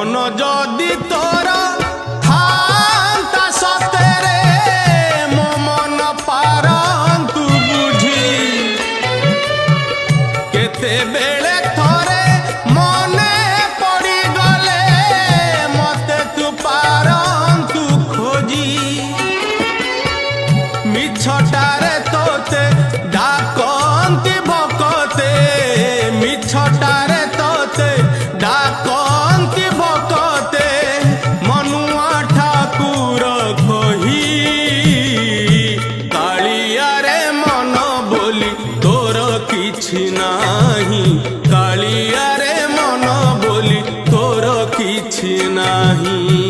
মন যদি তোর থান্তা সতেরে মো মন পারন্তু বুঝি কেতেবেলে থরে মনে পড়ি গলে মতে তু পারন্তু খোঁজি মিছটারে তোতে ডাকন্তি ভকতে মিছটারে তোতে ডাকন্তি ভকতে মনুয়া ঠাকুর কহি কালিয়ারে মন বলি তোর কিছু নাহি কালিয়ারে মন বলি তোর কিছু নাহি।